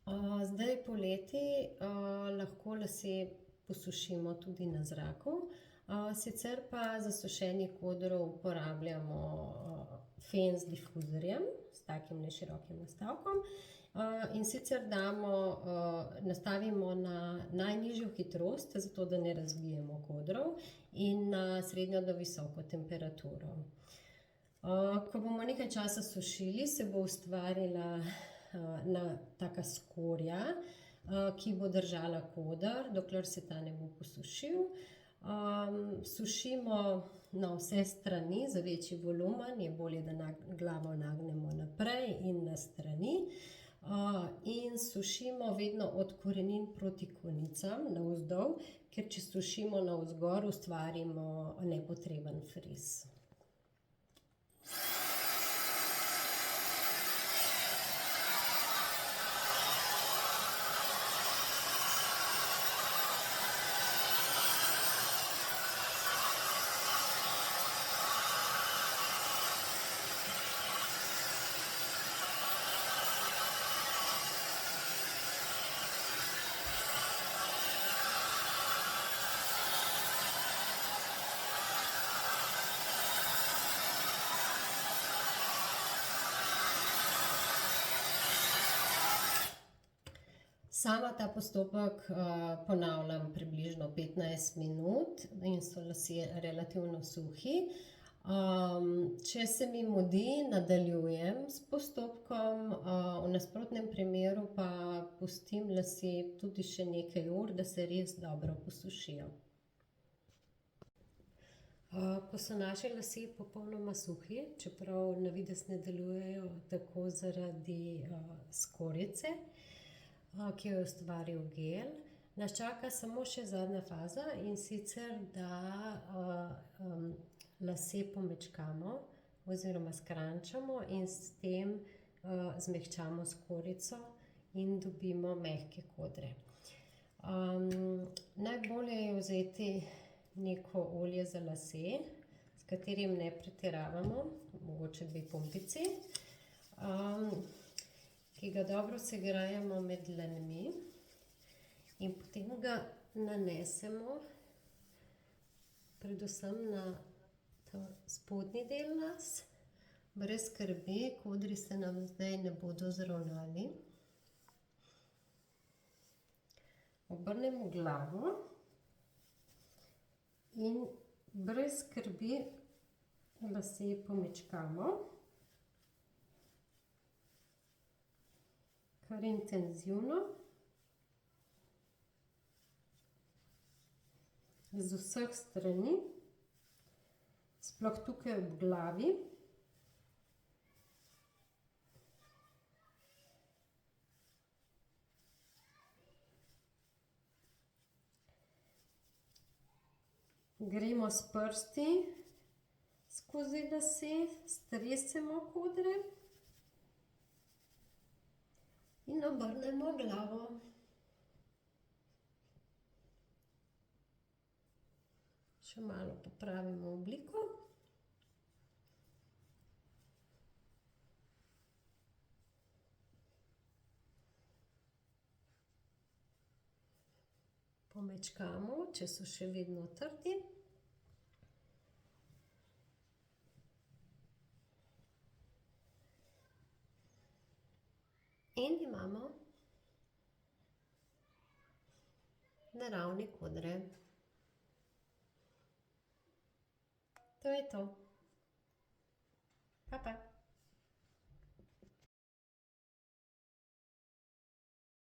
Zdaj poleti lahko lase posušimo tudi na zraku, sicer pa za sušenje kodrov uporabljamo fen z difuzorjem, s takim neširokim nastavkom. In sicer nastavimo na najnižjo hitrost, zato da ne razbijemo kodrov, in na srednjo do visoko temperaturo. Ko bomo nekaj časa sušili, se bo ustvarila taka skorja, ki bo držala koder, dokler se ta ne bo posušil. Sušimo na vse strani, za večji volumen je bolje, da glavo nagnemo naprej in na strani. In sušimo vedno od korenin proti konicam navzdol, ker če sušimo navzgor, ustvarimo nepotreben frizz. Sama ta postopek ponavljam približno 15 minut in so lasje relativno suhi. Če se mi mudi, nadaljujem s postopkom, v nasprotnem primeru pa pustim lase tudi še nekaj ur, da se res dobro posušijo. Ko so naši lasje popolnoma suhi, čeprav na videz ne delujejo tako zaradi skorjice, ki jo je ustvaril gel, nas čaka samo še zadnja faza, in sicer, da lase pomečkamo oziroma skrančamo in s tem zmehčamo skorjico in dobimo mehke kodre. Najbolje je vzeti neko olje za lase, s katerim ne pretiravamo, mogoče 2 pumpici, ki ga dobro segrejemo med dlanmi, in potem ga nanesemo predvsem na ta spodnji del las. Brez skrbi, kodri se nam zdaj ne bodo zravnali. Obrnemo glavo in brez skrbi lase pomečkamo. Kar intenzivno. Z vseh strani, sploh tukaj ob glavi. Gremo s prsti skozi lase, stresemo kodre in obrnemo glavo. Še malo popravimo obliko. Pomečkamo, če so še vedno trdi. In imamo naravne kodre. To je to. Pa, pa.